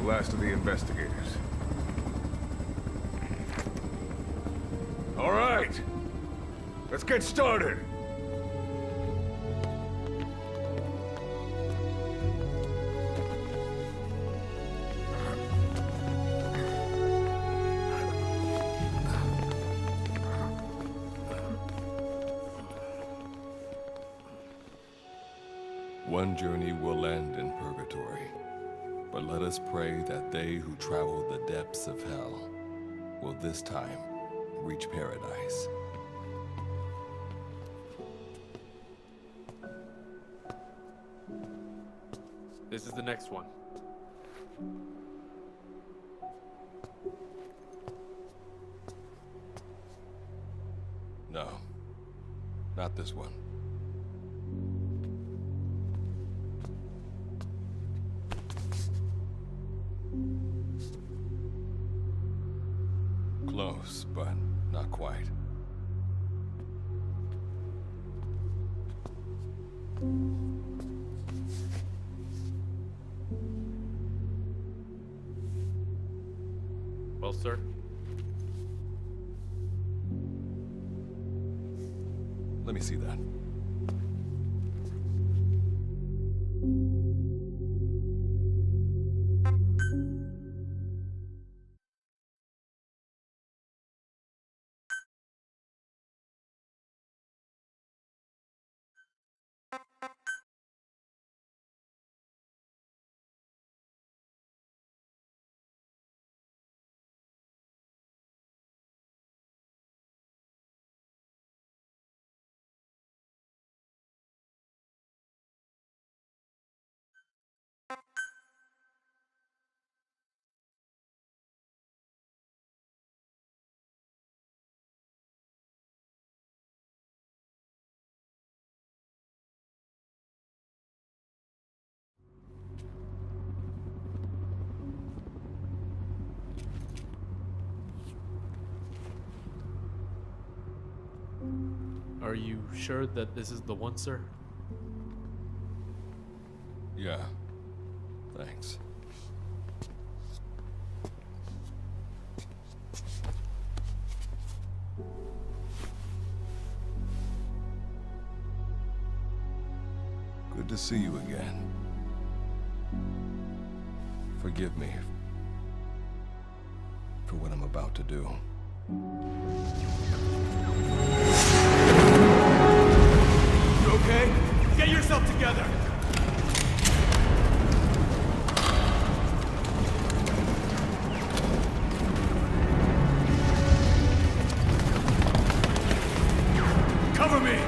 last of the investigators. All right, let's get started. One journey will end in purgatory, but let us pray that they who travel the depths of hell will this time reach paradise. This is the next one. No, not this one. Close, but not quite. Well, sir. Let me see that. Are you sure that this is the one, sir? Yeah. Thanks. Good to see you again. Forgive me for what I'm about to do. You okay? Get yourself together! Cover me!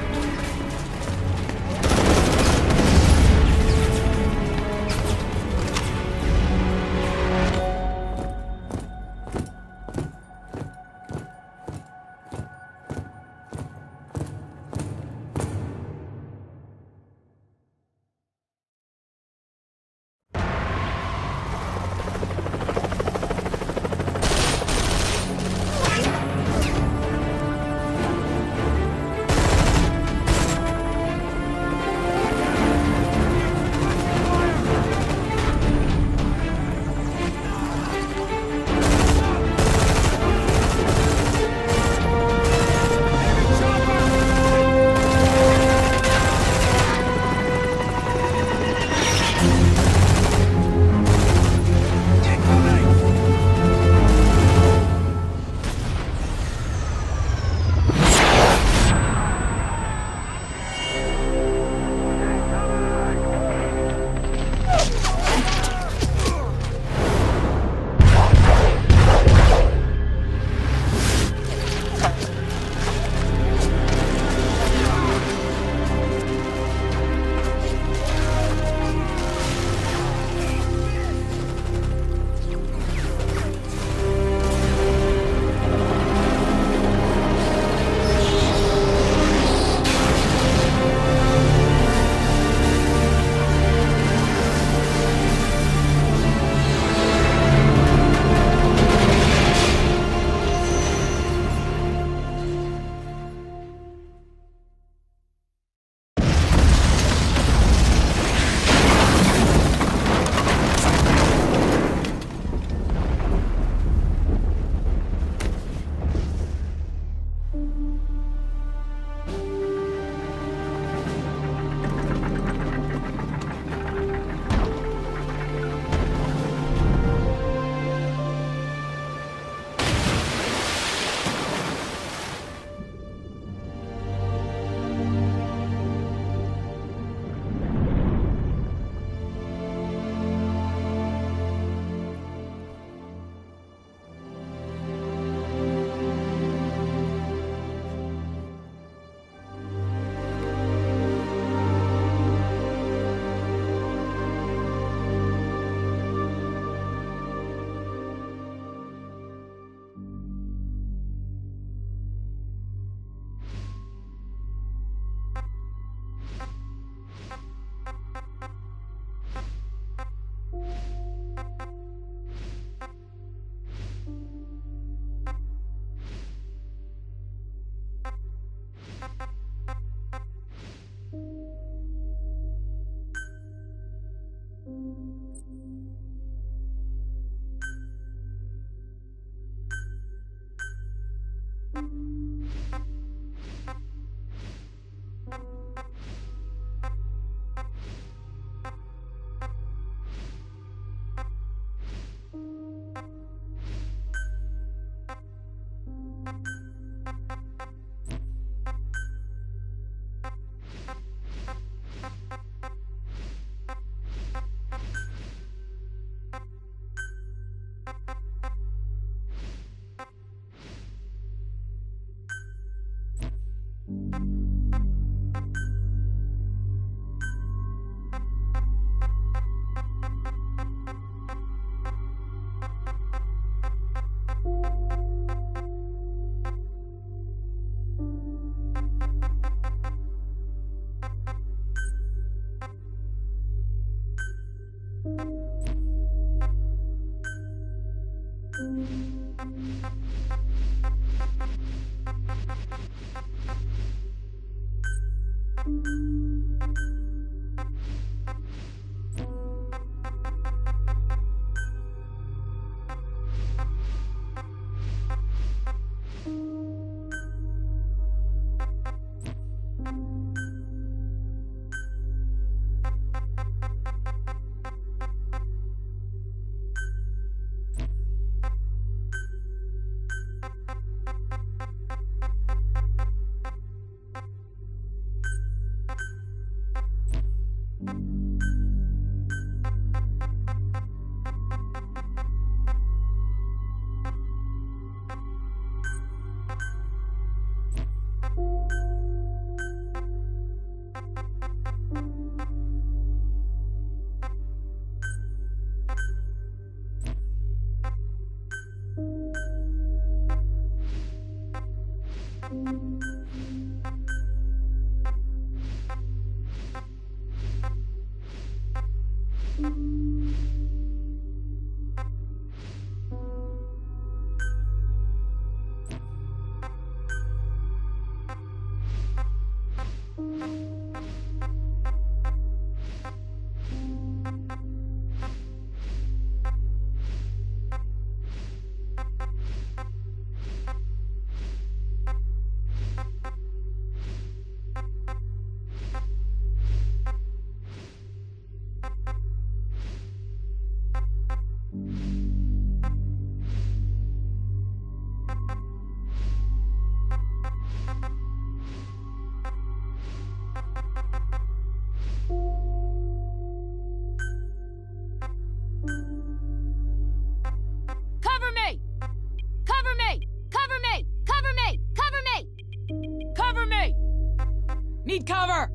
Need cover!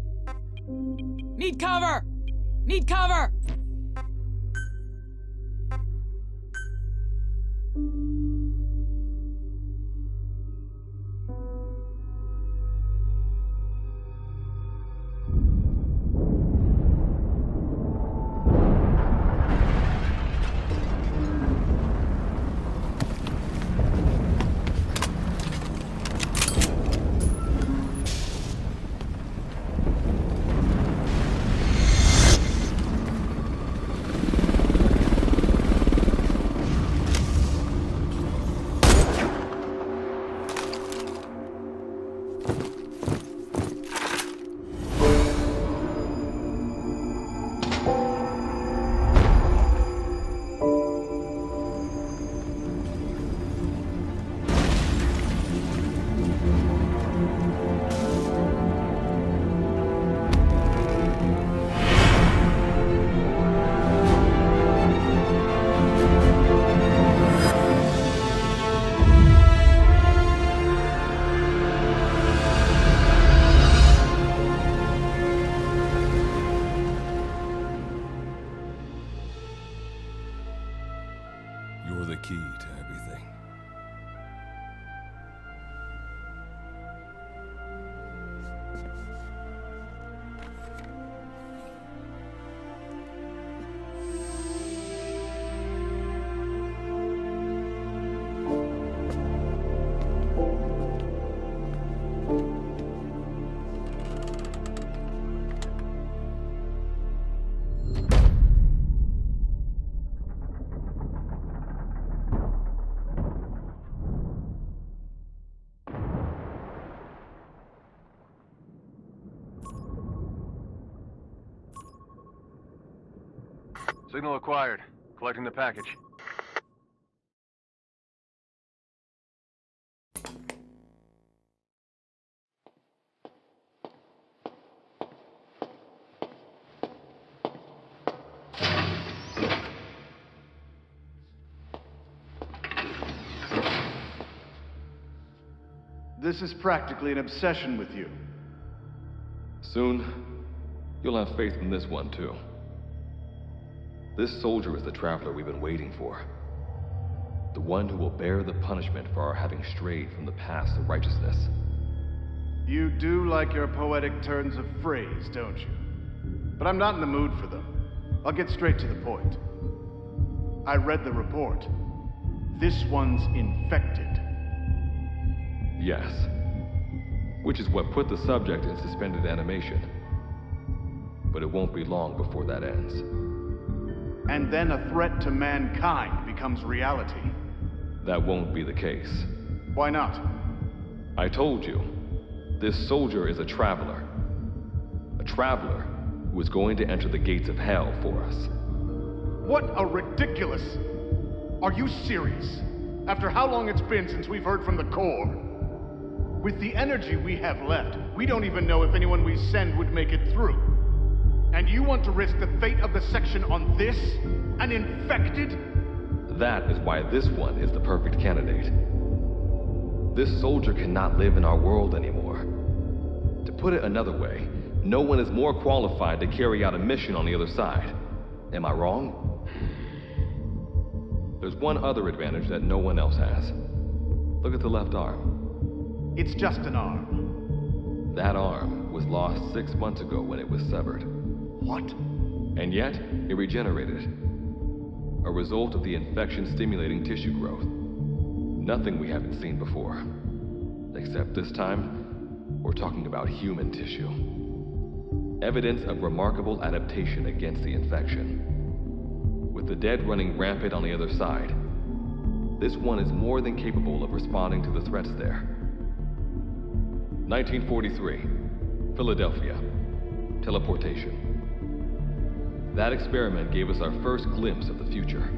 Need cover! Need cover! You're the key to everything. Signal acquired. Collecting the package. This is practically an obsession with you. Soon, you'll have faith in this one, too. This soldier is the traveler we've been waiting for. The one who will bear the punishment for our having strayed from the paths of righteousness. You do like your poetic turns of phrase, don't you? But I'm not in the mood for them. I'll get straight to the point. I read the report. This one's infected. Yes. Which is what put the subject in suspended animation. But it won't be long before that ends. And then a threat to mankind becomes reality. That won't be the case. Why not? I told you, this soldier is a traveler. A traveler who is going to enter the gates of hell for us. What a ridiculous... Are you serious? After how long it's been since we've heard from the Corps? With the energy we have left, we don't even know if anyone we send would make it through. And you want to risk the fate of the section on this? An infected? That is why this one is the perfect candidate. This soldier cannot live in our world anymore. To put it another way, no one is more qualified to carry out a mission on the other side. Am I wrong? There's one other advantage that no one else has. Look at the left arm. It's just an arm. That arm was lost 6 months ago when it was severed. What? And yet, it regenerated. A result of the infection-stimulating tissue growth. Nothing we haven't seen before. Except this time, we're talking about human tissue. Evidence of remarkable adaptation against the infection. With the dead running rampant on the other side, this one is more than capable of responding to the threats there. 1943, Philadelphia. Teleportation. That experiment gave us our first glimpse of the future.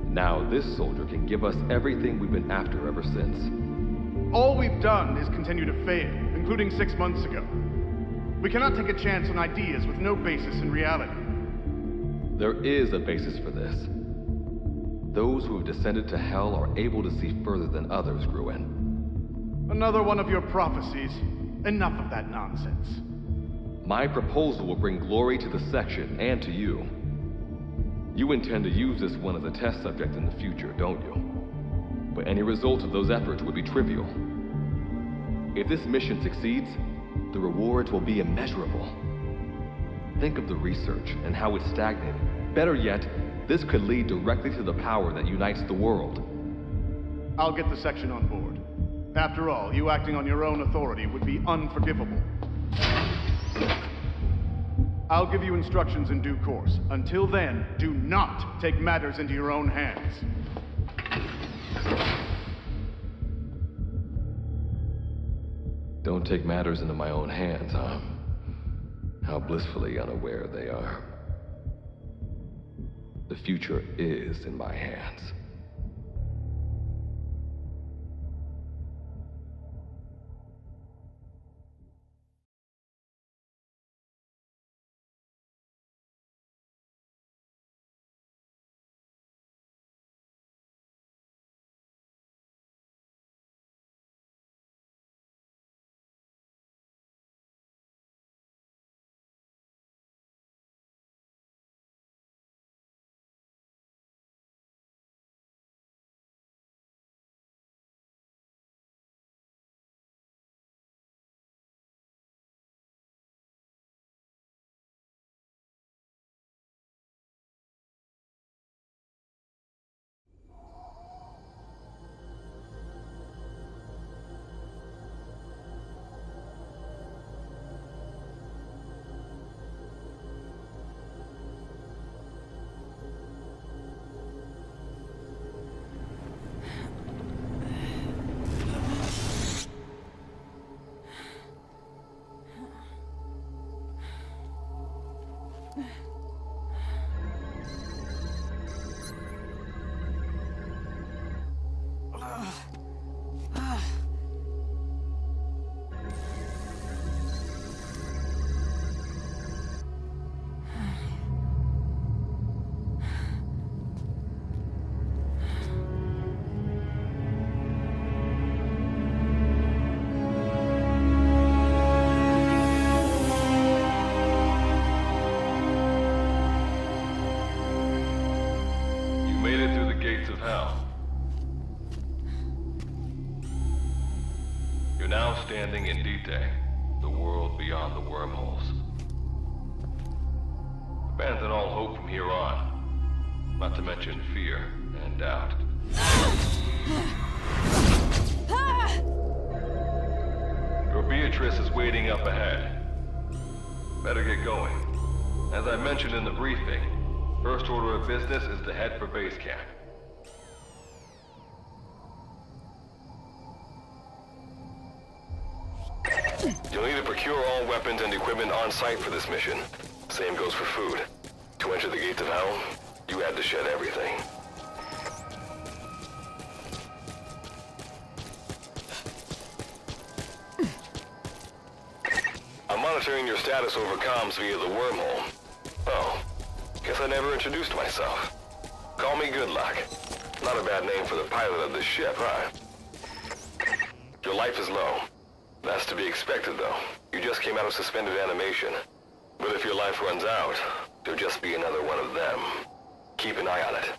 Now this soldier can give us everything we've been after ever since. All we've done is continue to fail, including 6 months ago. We cannot take a chance on ideas with no basis in reality. There is a basis for this. Those who have descended to hell are able to see further than others, Gruen. Another one of your prophecies. Enough of that nonsense. My proposal will bring glory to the section and to you. You intend to use this one as a test subject in the future, don't you? But any result of those efforts would be trivial. If this mission succeeds, the rewards will be immeasurable. Think of the research and how it's stagnated. Better yet, this could lead directly to the power that unites the world. I'll get the section on board. After all, you acting on your own authority would be unforgivable. I'll give you instructions in due course. Until then, do not take matters into your own hands. Don't take matters into my own hands, huh? How blissfully unaware they are. The future is in my hands. Standing in D-Day, the world beyond the wormholes. Abandon all hope from here on. Not to mention fear and doubt. Your Beatrice is waiting up ahead. Better get going. As I mentioned in the briefing, first order of business is to head for base camp. You'll need to procure all weapons and equipment on site for this mission. Same goes for food. To enter the gates of hell, you had to shed everything. I'm monitoring your status over comms via the wormhole. Oh, guess I never introduced myself. Call me Good Luck. Not a bad name for the pilot of this ship, huh? Your life is low. That's to be expected, though. You just came out of suspended animation. But if your life runs out, you'll just be another one of them. Keep an eye on it.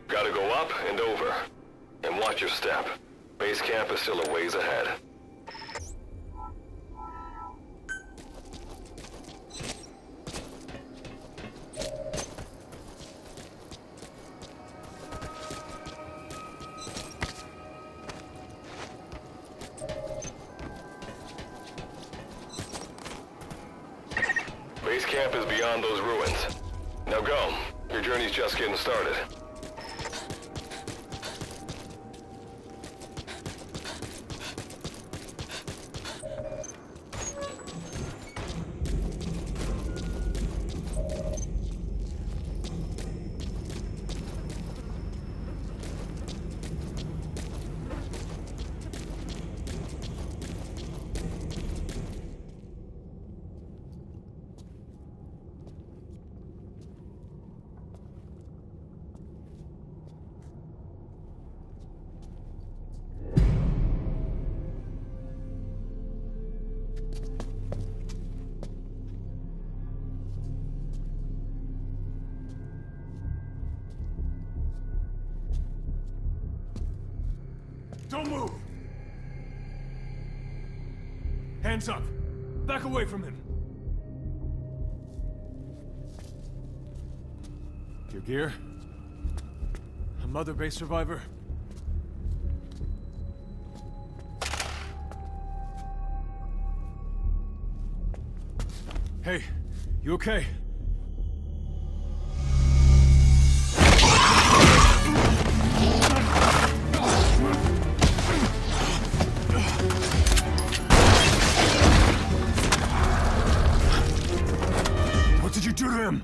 Gotta go up and over. And watch your step. Base camp is still a ways ahead. Base camp is beyond those ruins. Now go. Your journey's just getting started. Don't move! Hands up! Back away from him! Your gear? A Mother Base survivor? Hey, you okay? What did you do to him?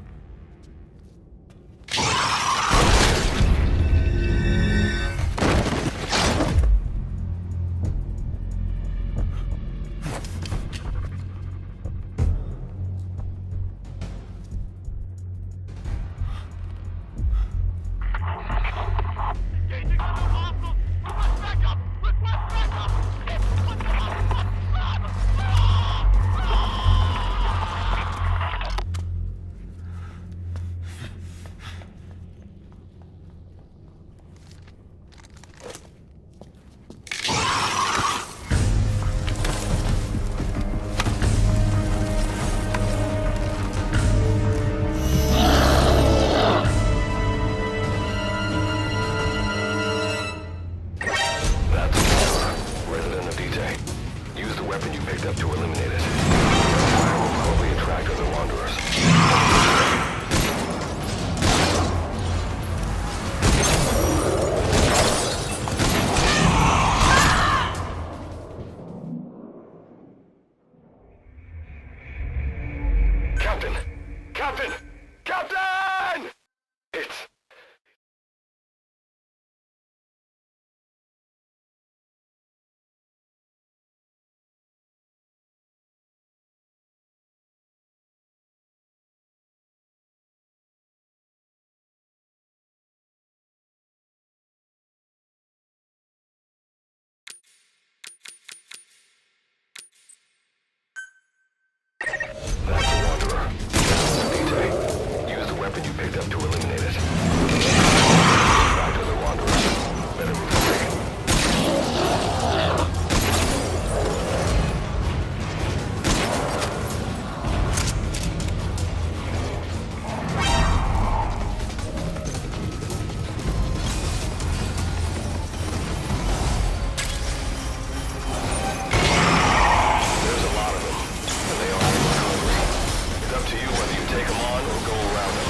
Captain! Captain! Captain! It's... That's the Wanderer. Detail. Use the weapon you picked up to eliminate it. Back to the Wanderer. Better move quick. There's a lot of them, and they all look hungry. It's up to you whether you take them on or go around them.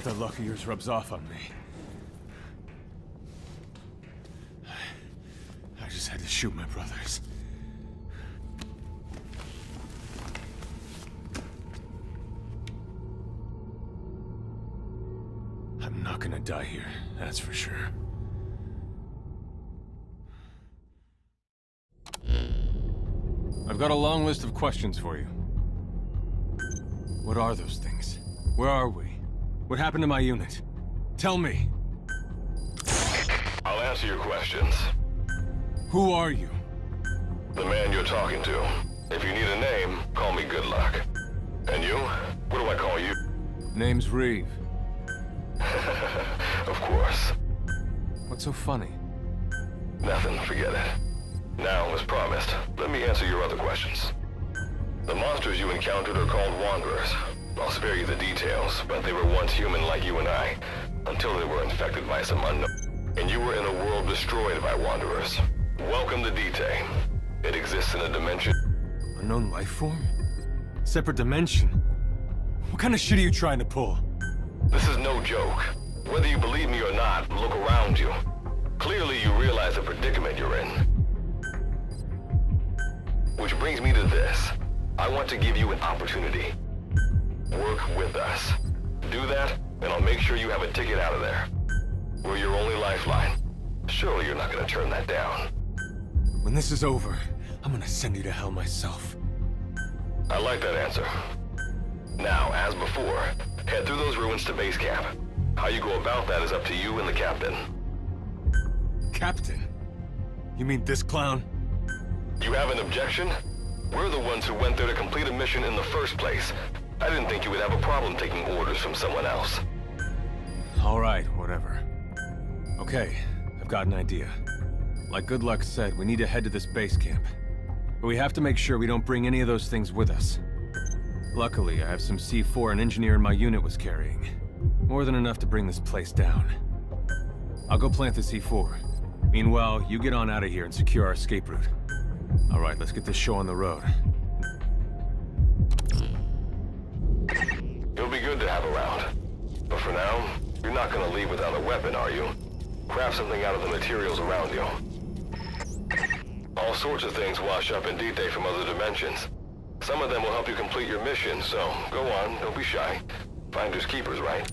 That luck of yours rubs off on me. I just had to shoot my brothers. I'm not gonna die here, that's for sure. I've got a long list of questions for you. What are those things? Where are we? What happened to my unit? Tell me. I'll answer your questions. Who are you? The man you're talking to. If you need a name, call me Good Luck. And you? What do I call you? Name's Reeve. Of course. What's so funny? Nothing, forget it. Now, as promised, let me answer your other questions. The monsters you encountered are called Wanderers. I'll spare you the details, but they were once human like you and I, until they were infected by some unknown. And you were in a world destroyed by Wanderers. Welcome to D-Day. It exists in a dimension... Unknown life form? Separate dimension? What kind of shit are you trying to pull? This is no joke. Whether you believe me or not, look around you. Clearly you realize the predicament you're in. Which brings me to this. I want to give you an opportunity. Work with us. Do that, and I'll make sure you have a ticket out of there. We're your only lifeline. Surely you're not gonna turn that down. When this is over, I'm gonna send you to hell myself. I like that answer. Now, as before, head through those ruins to base camp. How you go about that is up to you and the captain. Captain? You mean this clown? You have an objection? We're the ones who went there to complete a mission in the first place. I didn't think you would have a problem taking orders from someone else. All right, whatever. Okay, I've got an idea. Like Good Luck said, we need to head to this base camp. But we have to make sure we don't bring any of those things with us. Luckily, I have some C4 an engineer in my unit was carrying. More than enough to bring this place down. I'll go plant the C4. Meanwhile, you get on out of here and secure our escape route. All right, let's get this show on the road. You'll be good to have around. But for now, you're not gonna leave without a weapon, are you? Craft something out of the materials around you. All sorts of things wash up in D-Day from other dimensions. Some of them will help you complete your mission, so go on, don't be shy. Finders keepers, right?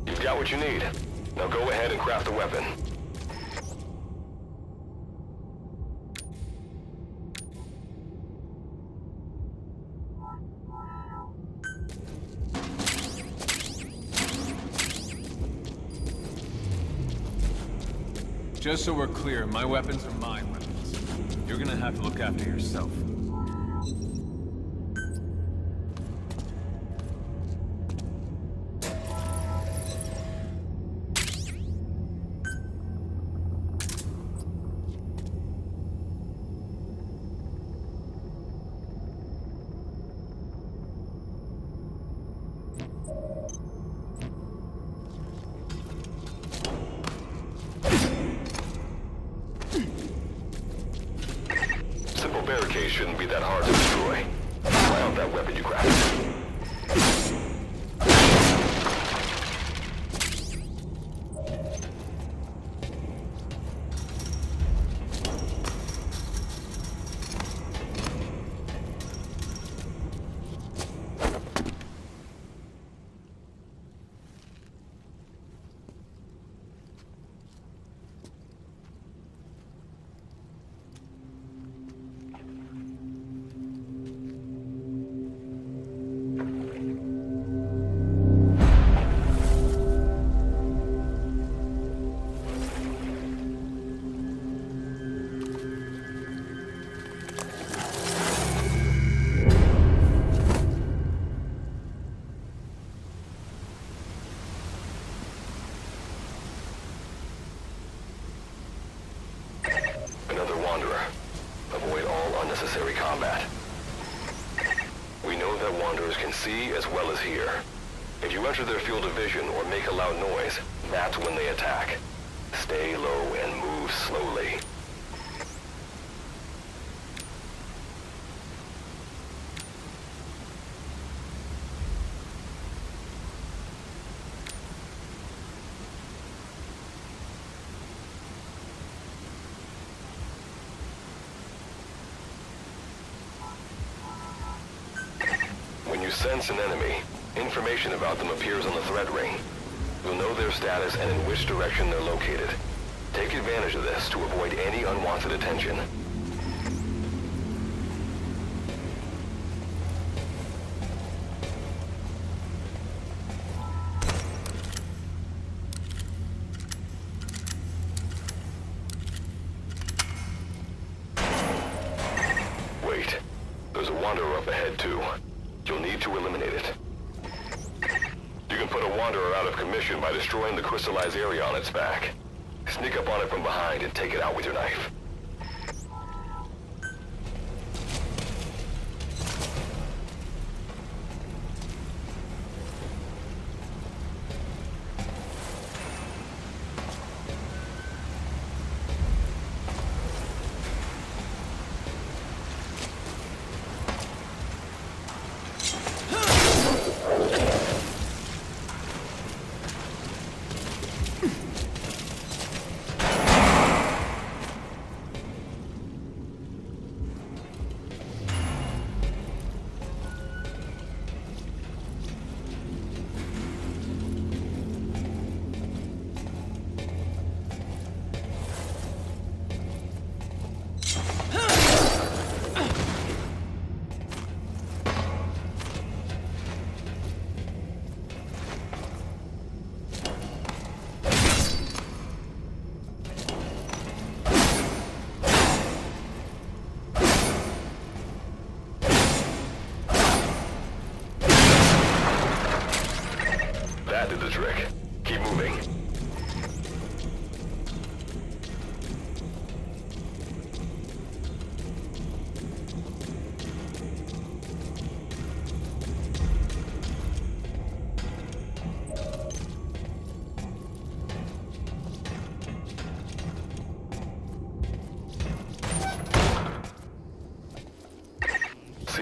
You've got what you need. Now go ahead and craft a weapon. Just so we're clear, my weapons are my weapons. You're gonna have to look after yourself. Barricade shouldn't be that hard to destroy. Try out that weapon you crafted. Unnecessary combat. We know that wanderers can see as well as hear. If you enter their field of vision or make a loud noise, that's when they attack. Stay low and move slowly. When you sense an enemy, information about them appears on the threat ring. You'll know their status and in which direction they're located. Take advantage of this to avoid any unwanted attention. Wait, there's a wanderer up ahead too. You'll need to eliminate it. You can put a wanderer out of commission by destroying the crystallized area on its back. Sneak up on it from behind and take it out with your knife.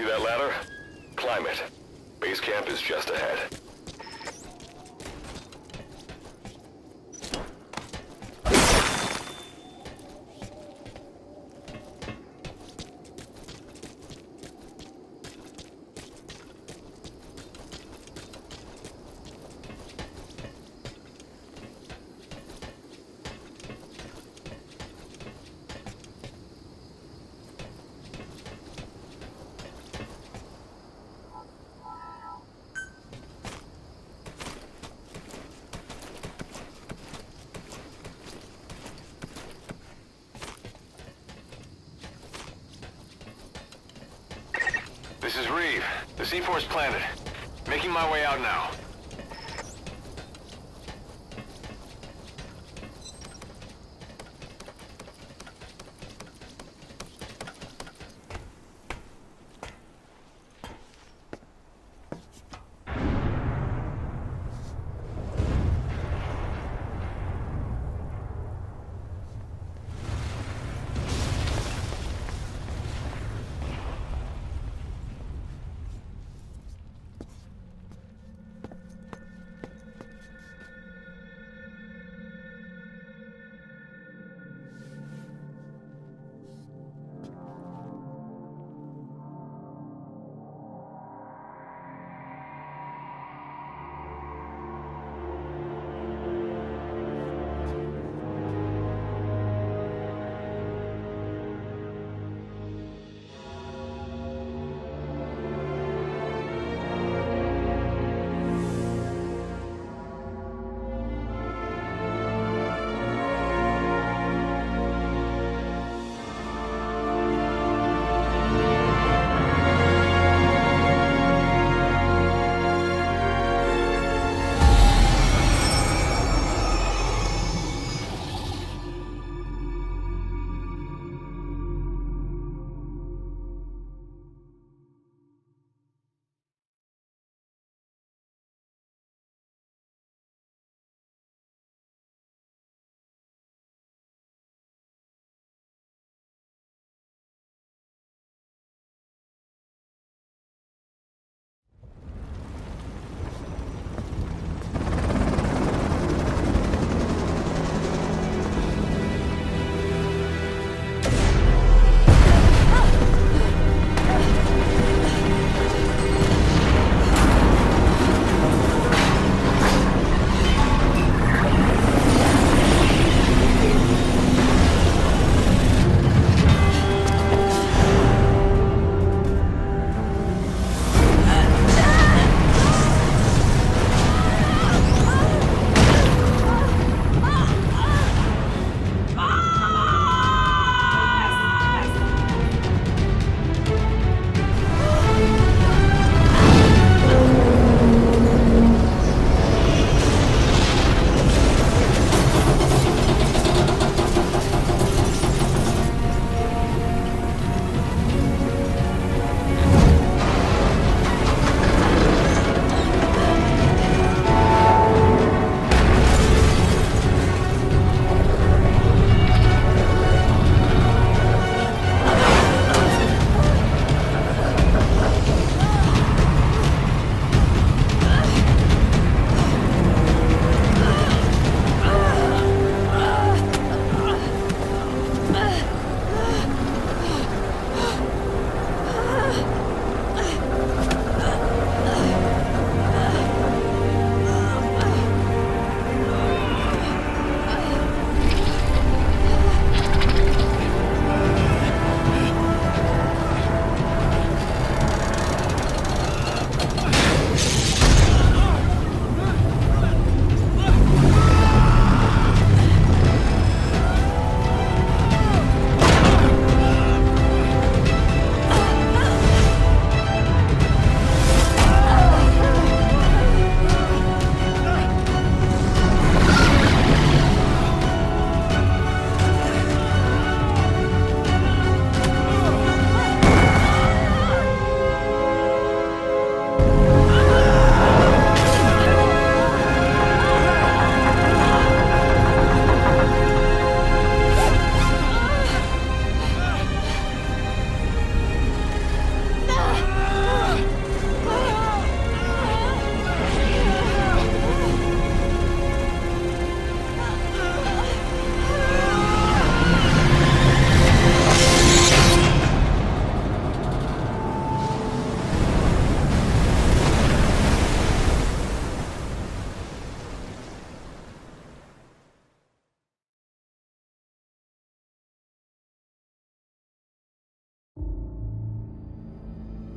See that ladder? Climb it. Base camp is just ahead. This is Reeve. The C4's planted. Making my way out now.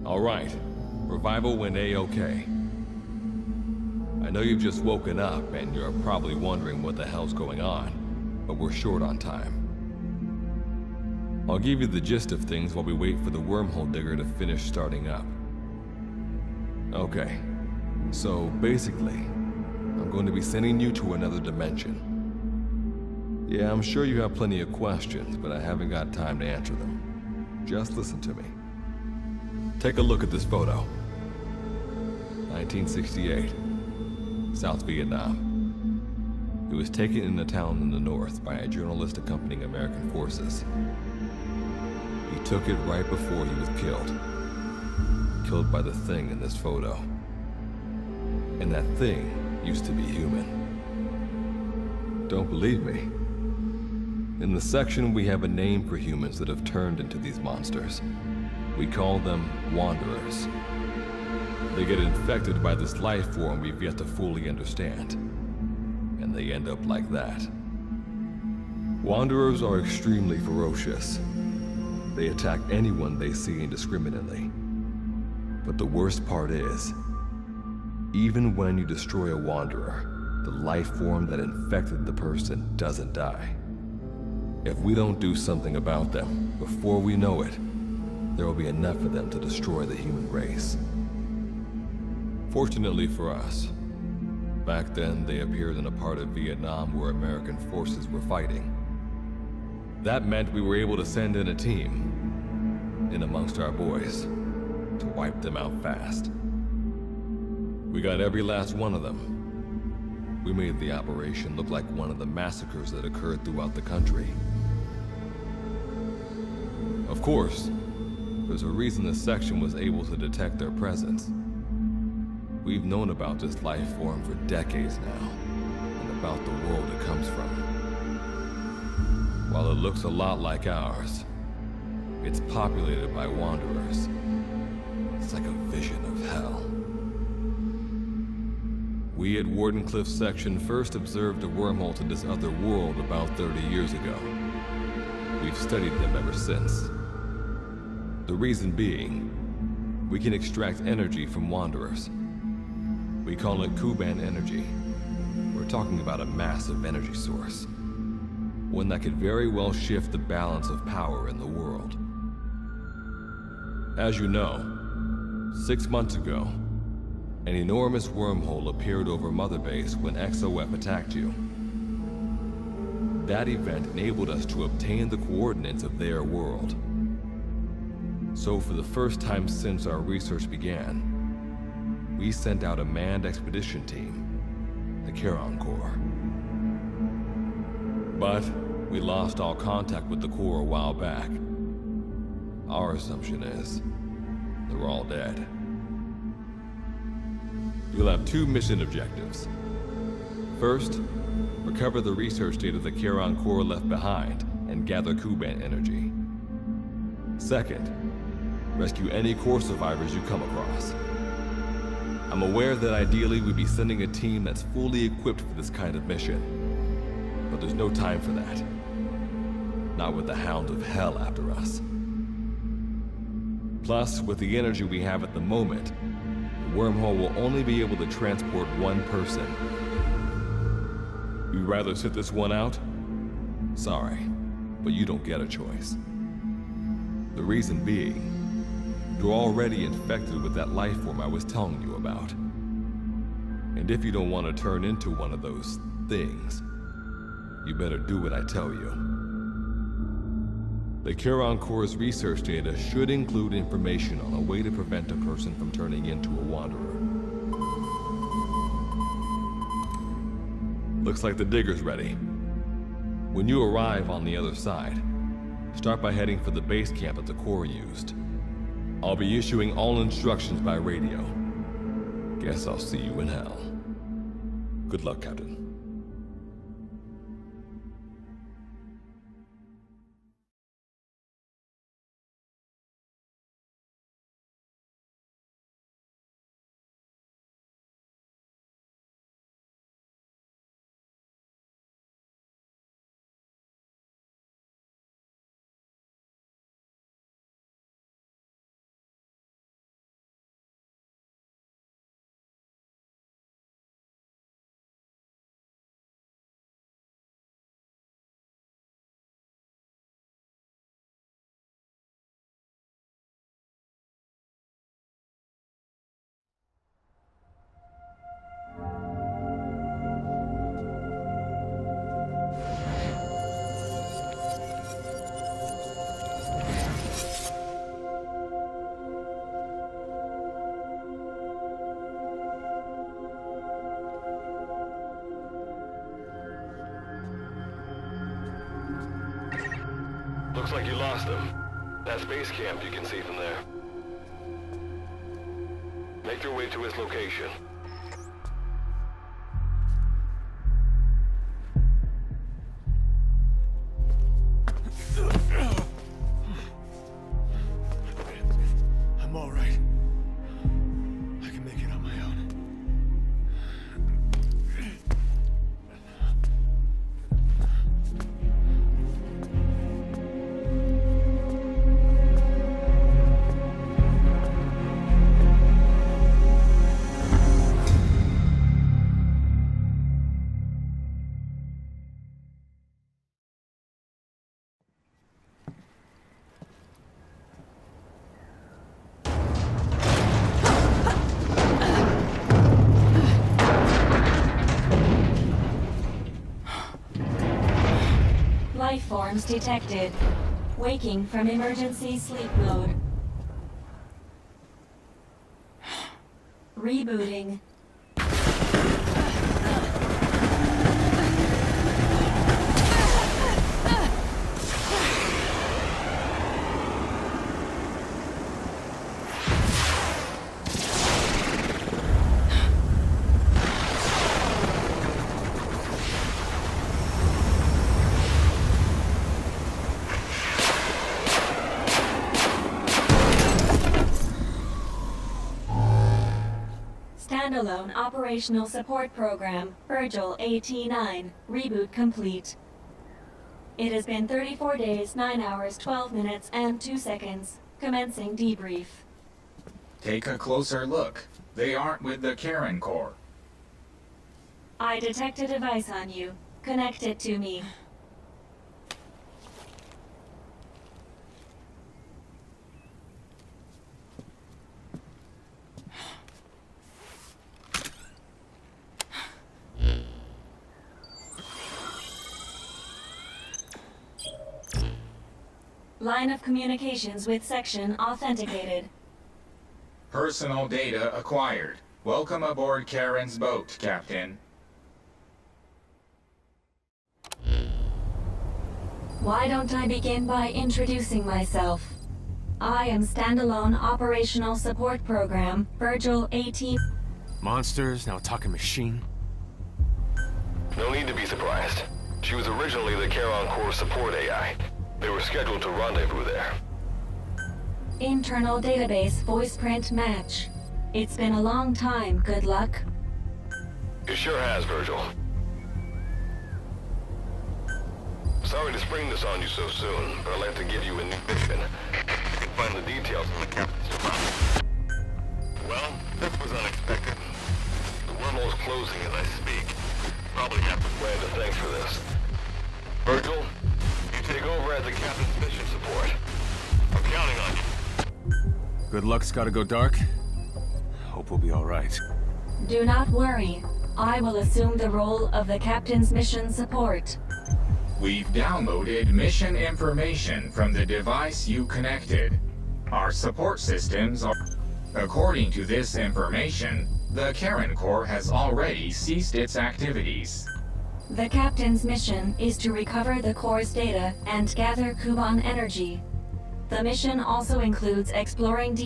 All right. Revival went A-okay. I know you've just woken up and you're probably wondering what the hell's going on, but we're short on time. I'll give you the gist of things while we wait for the wormhole digger to finish starting up. Okay, so basically, I'm going to be sending you to another dimension. Yeah, I'm sure you have plenty of questions, but I haven't got time to answer them. Just listen to me. Take a look at this photo. 1968, South Vietnam. It was taken in a town in the north by a journalist accompanying American forces. He took it right before he was killed. Killed by the thing in this photo. And that thing used to be human. Don't believe me? In the section, we have a name for humans that have turned into these monsters. We call them wanderers. They get infected by this life form we've yet to fully understand. And they end up like that. Wanderers are extremely ferocious. They attack anyone they see indiscriminately. But the worst part is, even when you destroy a wanderer, the life form that infected the person doesn't die. If we don't do something about them, before we know it, there will be enough of them to destroy the human race. Fortunately for us, back then they appeared in a part of Vietnam where American forces were fighting. That meant we were able to send in a team, in amongst our boys, to wipe them out fast. We got every last one of them. We made the operation look like one of the massacres that occurred throughout the country. Of course, there's a reason this section was able to detect their presence. We've known about this life form for decades now, and about the world it comes from. While it looks a lot like ours, it's populated by wanderers. It's like a vision of hell. We at Wardenclyffe section first observed a wormhole to this other world about 30 years ago. We've studied them ever since. The reason being, we can extract energy from wanderers. We call it Kuban energy. We're talking about a massive energy source. One that could very well shift the balance of power in the world. As you know, 6 months ago, an enormous wormhole appeared over Mother Base when XOF attacked you. That event enabled us to obtain the coordinates of their world. So for the first time since our research began, we sent out a manned expedition team, the Charon Corps. But we lost all contact with the Corps a while back. Our assumption is they're all dead. You'll have 2 mission objectives. First, recover the research data the Charon Corps left behind and gather Kuban energy. Second, rescue any Corps survivors you come across. I'm aware that ideally we'd be sending a team that's fully equipped for this kind of mission, but there's no time for that. Not with the Hound of Hell after us. Plus, with the energy we have at the moment, the wormhole will only be able to transport one person. You'd rather sit this one out? Sorry, but you don't get a choice. The reason being, you're already infected with that life form I was telling you about. And if you don't want to turn into one of those things, you better do what I tell you. The Charon Corps' research data should include information on a way to prevent a person from turning into a wanderer. Looks like the digger's ready. When you arrive on the other side, start by heading for the base camp that the Corps used. I'll be issuing all instructions by radio. Guess I'll see you in hell. Good luck, Captain. Looks like you lost them. That's base camp you can see from there. Make your way to his location. I'm all right. I can make it on my own. Life forms detected. Waking from emergency sleep mode. Rebooting. Standalone Operational Support Program, Virgil AT9, reboot complete. It has been 34 days, 9 hours, 12 minutes, and 2 seconds. Commencing debrief. Take a closer look. They aren't with the Karen Corps. I detect a device on you. Connect it to me. Line of communications with section authenticated. Personal data acquired. Welcome aboard Karen's boat, Captain. Why don't I begin by introducing myself? I am Standalone Operational Support Program, Virgil AT... Monsters, now a talking machine. No need to be surprised. She was originally the Charon Corps support AI. They were scheduled to rendezvous there. Internal database voice print match. It's been a long time, good luck. It sure has, Virgil. Sorry to spring this on you so soon, but I'd like to give you a new mission. You can find the details in the captain's department. Well, this was unexpected. The wormhole's closing as I speak. Probably have to plan to thanks for this. Virgil, you take over as the captain's mission support. I'm counting on you. Good luck's gotta go dark. Hope we'll be alright. Do not worry. I will assume the role of the captain's mission support. We've downloaded mission information from the device you connected. Our support systems are... According to this information, the Karen Corps has already ceased its activities. The captain's mission is to recover the Corps' data and gather Kuban energy. The mission also includes exploring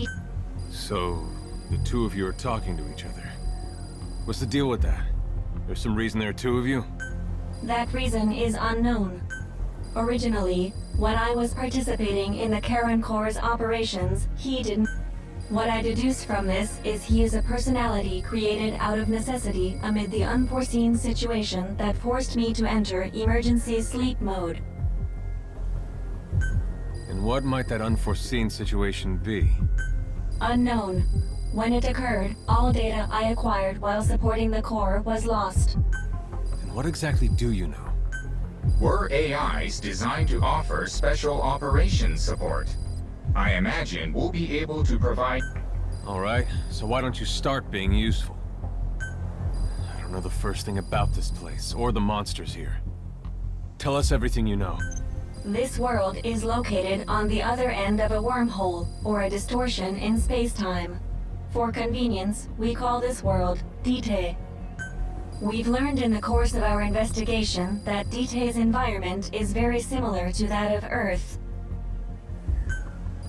So, the two of you are talking to each other. What's the deal with that? There's some reason there are two of you? That reason is unknown. Originally, when I was participating in the Karen Corps' operations, he didn't. What I deduce from this is he is a personality created out of necessity amid the unforeseen situation that forced me to enter emergency sleep mode. And what might that unforeseen situation be? Unknown. When it occurred, all data I acquired while supporting the Corps was lost. And what exactly do you know? We're AIs designed to offer special operations support. I imagine we'll be able to provide... Alright, so why don't you start being useful? I don't know the first thing about this place, or the monsters here. Tell us everything you know. This world is located on the other end of a wormhole, or a distortion in space-time. For convenience, we call this world Dite. We've learned in the course of our investigation that Dite's environment is very similar to that of Earth.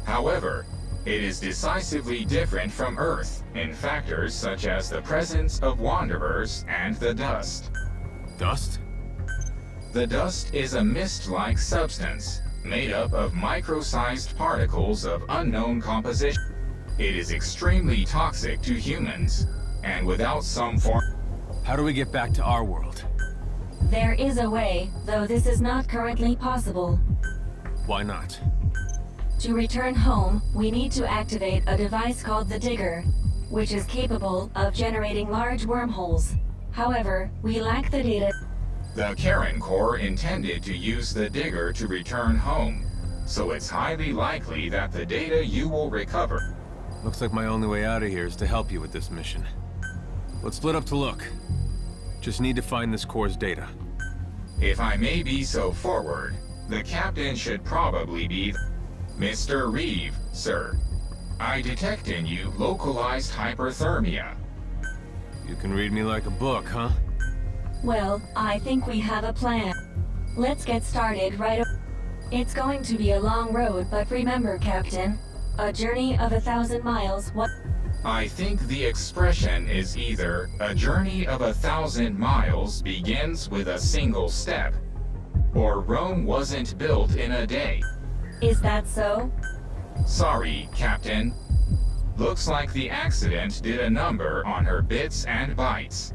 However, it is decisively different from Earth in factors such as the presence of wanderers and the dust. Dust? The dust is a mist-like substance made up of micro-sized particles of unknown composition. It is extremely toxic to humans, and without some form... How do we get back to our world? There is a way, though this is not currently possible. Why not? To return home, we need to activate a device called the Digger, which is capable of generating large wormholes. However, we lack the data. The Karen Corps intended to use the Digger to return home, so it's highly likely that the data you will recover... Looks like my only way out of here is to help you with this mission. Let's split up to look. Just need to find this Corps' data. If I may be so forward, the captain should probably be... Mr. Reeve, sir. I detect in you localized hyperthermia. You can read me like a book, huh? Well, I think we have a plan. Let's get started right away. It's going to be a long road, but remember, Captain, a journey of 1,000 miles, what? I think the expression is either a journey of 1,000 miles begins with a single step, or Rome wasn't built in a day. Is that so? Sorry, Captain. Looks like the accident did a number on her bits and bytes.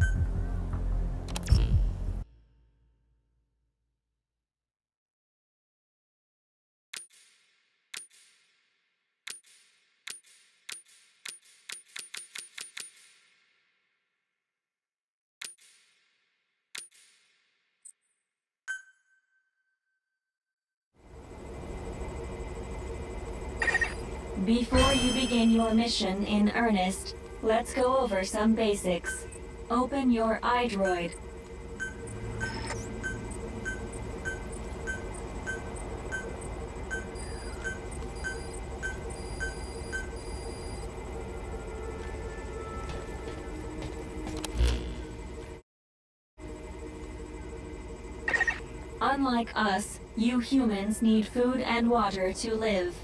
Before you begin your mission in earnest, let's go over some basics. Open your iDroid. Unlike us, you humans need food and water to live.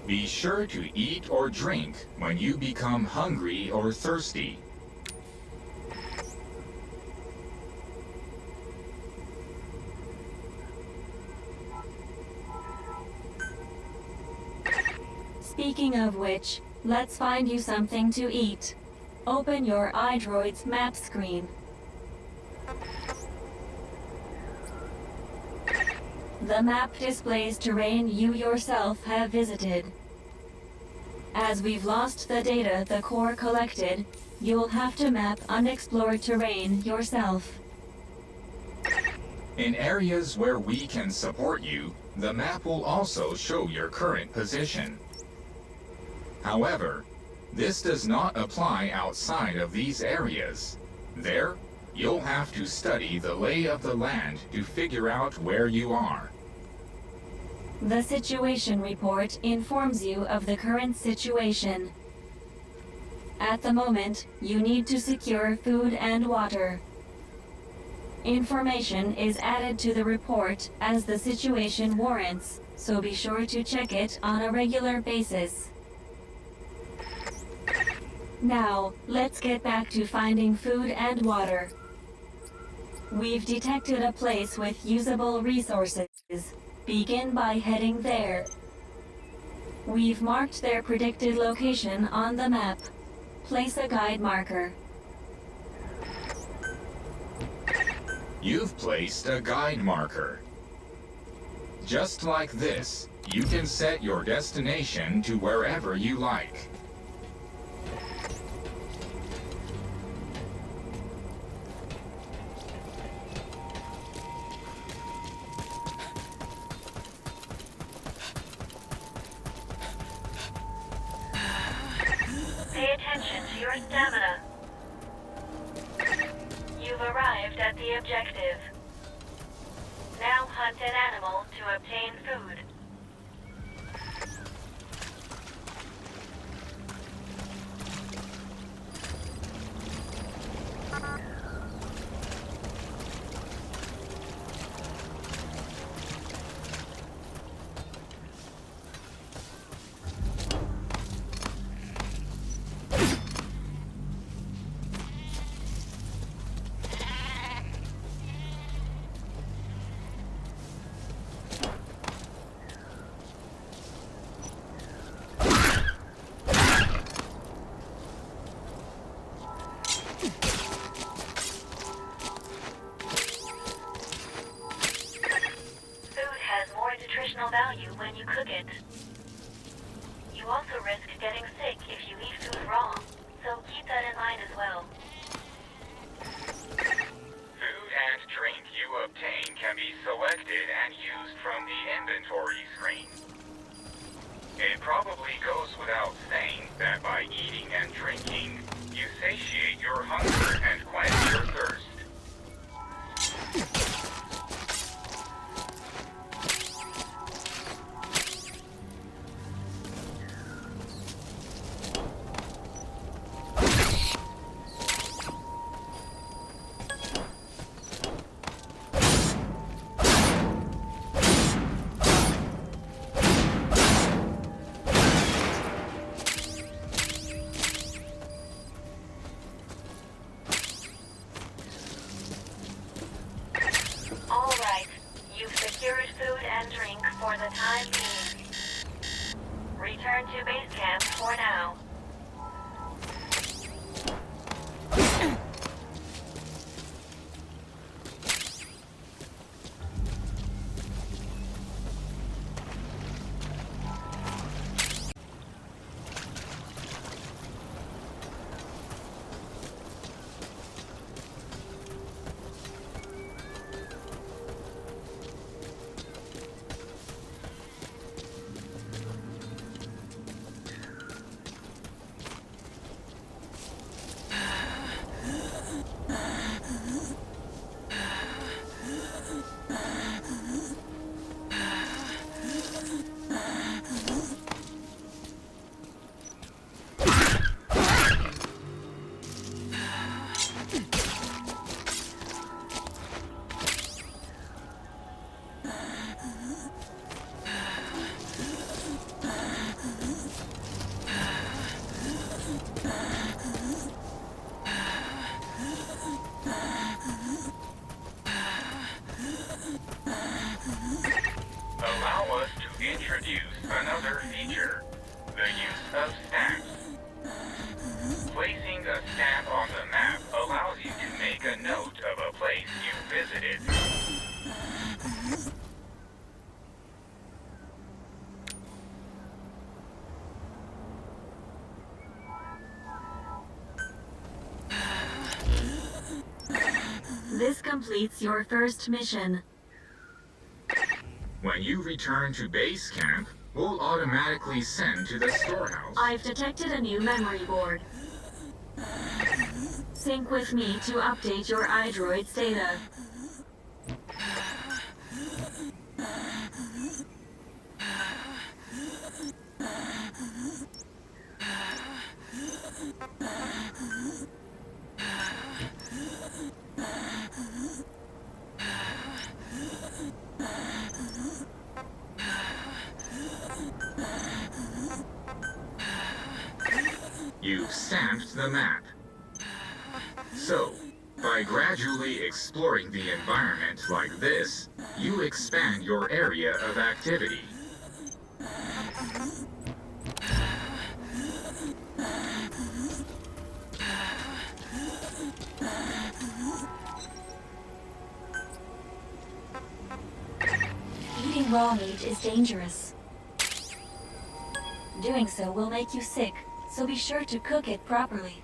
Be sure to eat or drink when you become hungry or thirsty. Speaking of which, let's find you something to eat. Open your iDroid's map screen. The map displays terrain you yourself have visited. As we've lost the data the Corps collected, you'll have to map unexplored terrain yourself. In areas where we can support you, the map will also show your current position. However, this does not apply outside of these areas. There, you'll have to study the lay of the land to figure out where you are. The situation report informs you of the current situation. At the moment, you need to secure food and water. Information is added to the report as the situation warrants, so be sure to check it on a regular basis. Now, let's get back to finding food and water. We've detected a place with usable resources. Begin by heading there. We've marked their predicted location on the map. Place a guide marker. You've placed a guide marker. Just like this, you can set your destination to wherever you like. Pay attention to your stamina. You've arrived at the objective. Now hunt an animal to obtain food. it. You also risk getting sick if you eat food raw, so keep that in mind as well. Food and drink you obtain can be selected and used from the inventory screen. It probably goes without saying that by eating and drinking, you satiate your hunger and quench your thirst. For the time being. Return to base camp for now. Allow us to introduce another feature, the use of stamps. Placing a stamp on the map allows you to make a note of a place you visited. This completes your first mission. When you return to base camp, we'll automatically send to the storehouse. I've detected a new memory board. Sync with me to update your iDroid's data. You've stamped the map. So, by gradually exploring the environment like this, you expand your area of activity. Eating raw meat is dangerous. Doing so will make you sick, so be sure to cook it properly.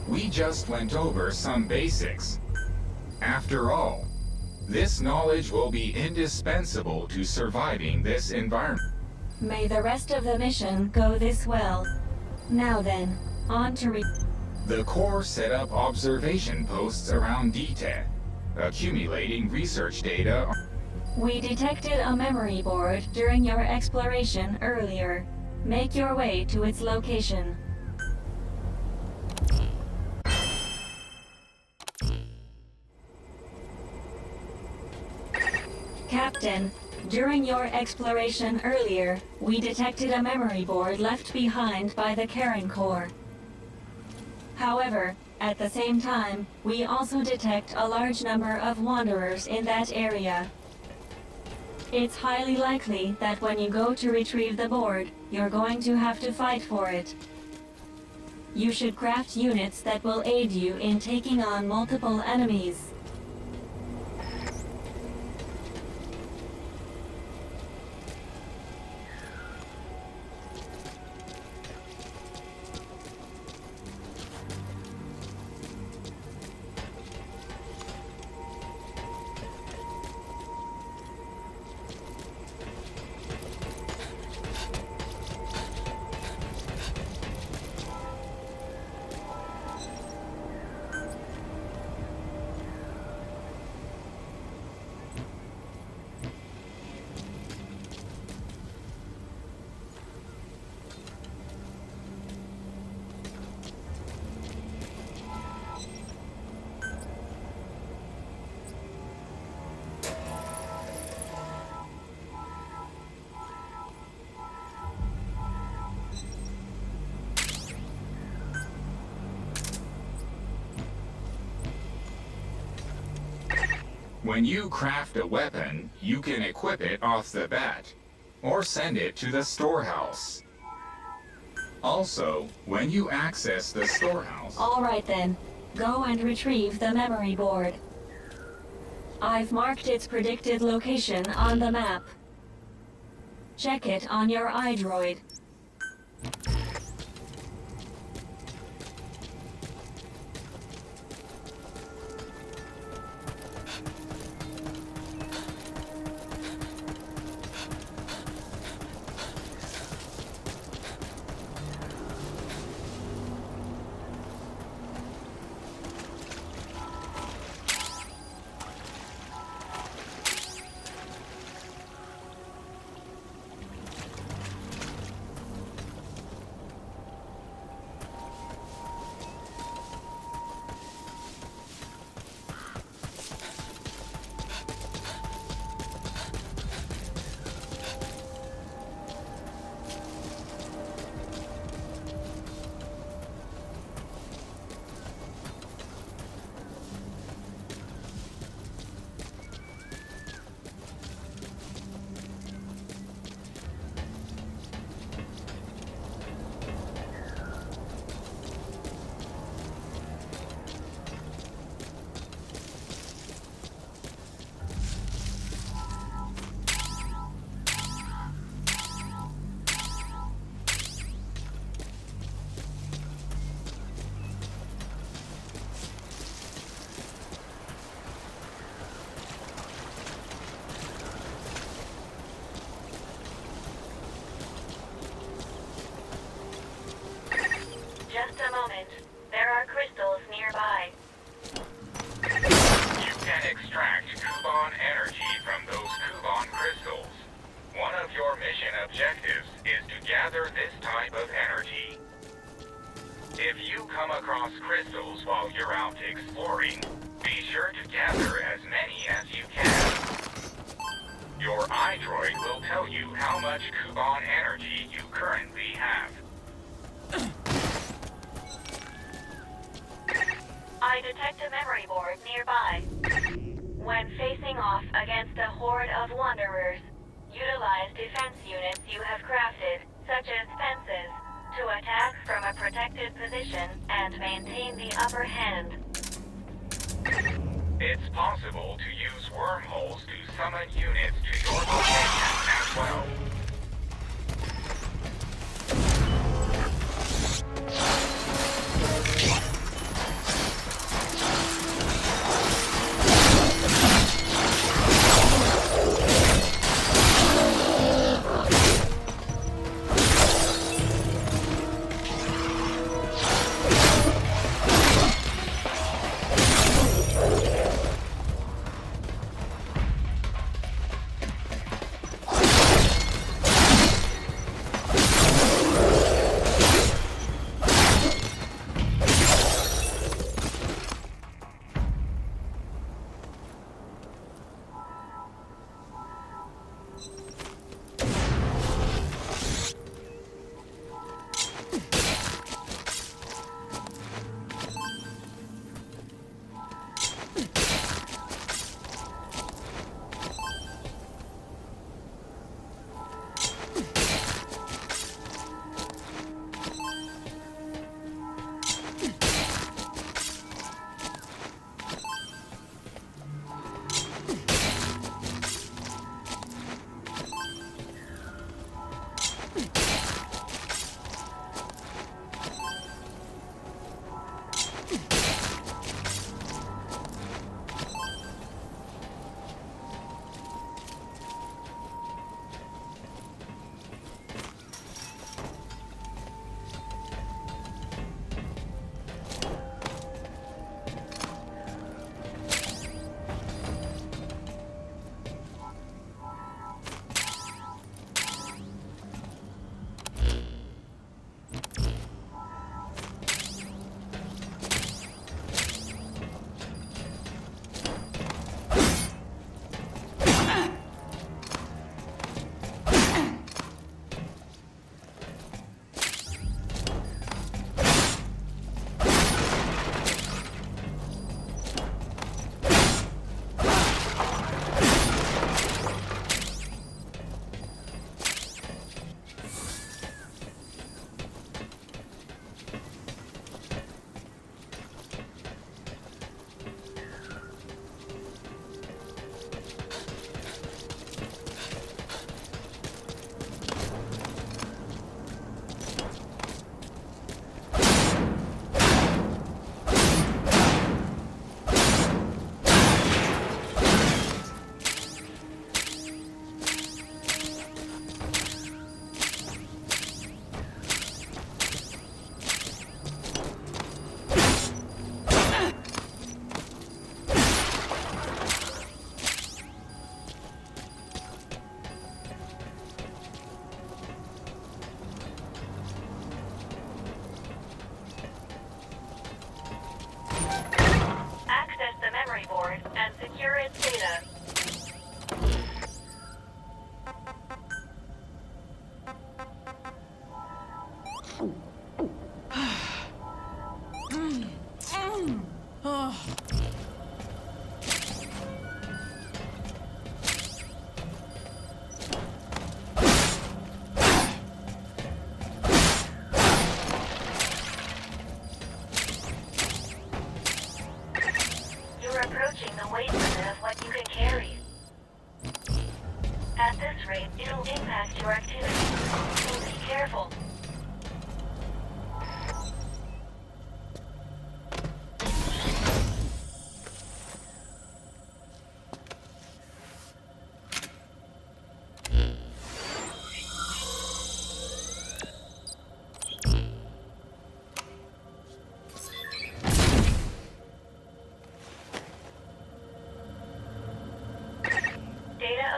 We just went over some basics. After all, this knowledge will be indispensable to surviving this environment. May the rest of the mission go this well. Now then, on to The Corps set up observation posts around DTED, accumulating research data. We detected a memory board during your exploration earlier. Make your way to its location. Captain, during your exploration earlier, we detected a memory board left behind by the Karen Corps. However, at the same time, we also detect a large number of wanderers in that area. It's highly likely that when you go to retrieve the board, you're going to have to fight for it. You should craft units that will aid you in taking on multiple enemies. When you craft a weapon, you can equip it off the bat, or send it to the storehouse. Also, when you access the storehouse... All right then, go and retrieve the memory board. I've marked its predicted location on the map. Check it on your iDroid. gather this type of energy. If you come across crystals while you're out exploring, be sure to gather as many as you can. Your iDroid will tell you how much Kuban energy you currently have. I detect a memory board nearby. When facing off against a horde of wanderers, utilize defense units you have crafted, such as fences, to attack from a protected position and maintain the upper hand. It's possible to use wormholes to summon units to your location as well.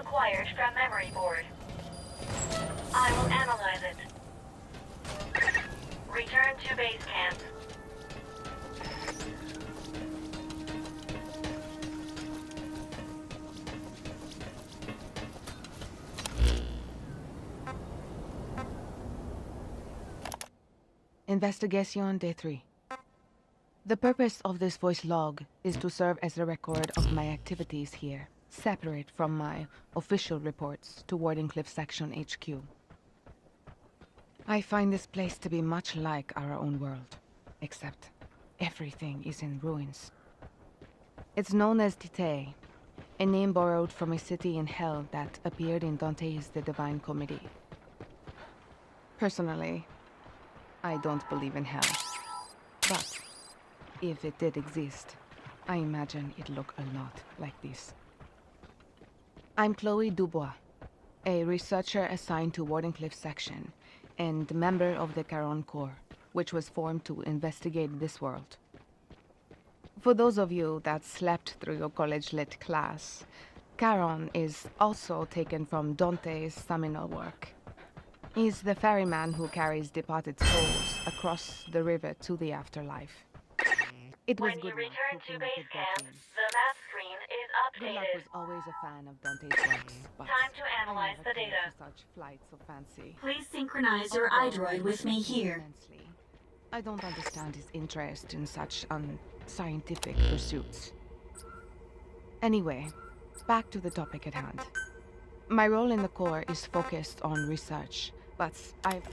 Acquired from memory board. I will analyze it. to base camp. Investigation Day 3. The purpose of this voice log is to serve as a record of my activities here, separate from my official reports to Wardenclyffe Section HQ. I find this place to be much like our own world, except everything is in ruins. It's known as Tite, a name borrowed from a city in hell that appeared in Dante's The Divine Comedy. Personally, I don't believe in hell, but if it did exist, I imagine it'd look a lot like this. I'm Chloe Dubois, a researcher assigned to Wardenclyffe Section and member of the Caron Corps, which was formed to investigate this world. For those of you that slept through your college lit class, Caron is also taken from Dante's seminal work. He's the ferryman who carries departed souls across the river to the afterlife. It was When you good luck return to hooking up base with camp, that name. the map screen is Good luck updated. was always a fan of Dante's works, but Time to analyze I never the cared data. for such flights of fancy. Please synchronize your Although I iDroid with me respect him here. immensely, I don't understand his interest in such unscientific pursuits. Anyway, back to the topic at hand. My role in the Corps is focused on research, but I've...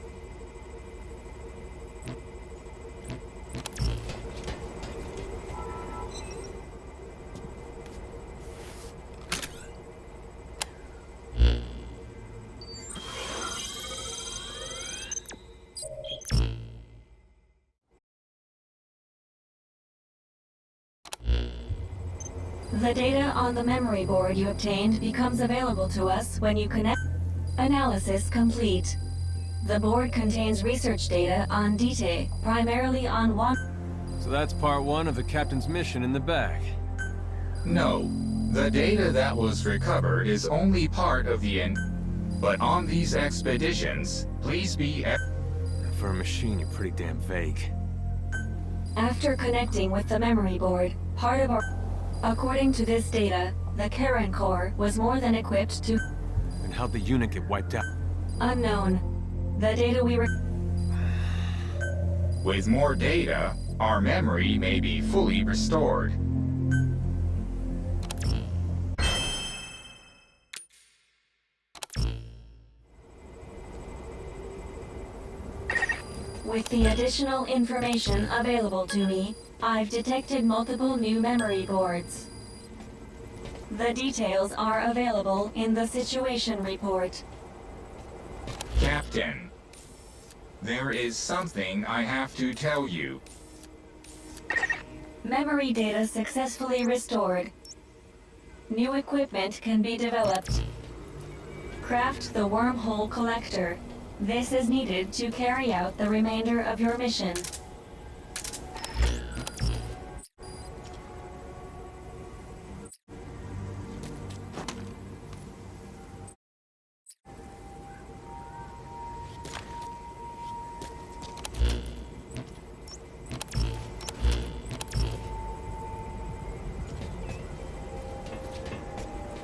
The data on the memory board you obtained becomes available to us when you connect. Analysis complete. The board contains research data on Dite, primarily on one. So that's part one of the captain's mission in the bag. No, the data that was recovered is only part of the But on these expeditions, please be. For a machine, you're pretty damn vague. After connecting with the memory board, part of our. According to this data, the Caron Corps was more than equipped to. And how'd the unit get wiped out? Unknown. The data we With more data, our memory may be fully restored. With the additional information available to me, I've detected multiple new memory boards. The details are available in the situation report. Captain, there is something I have to tell you. Memory data successfully restored. New equipment can be developed. Craft the wormhole collector. This is needed to carry out the remainder of your mission.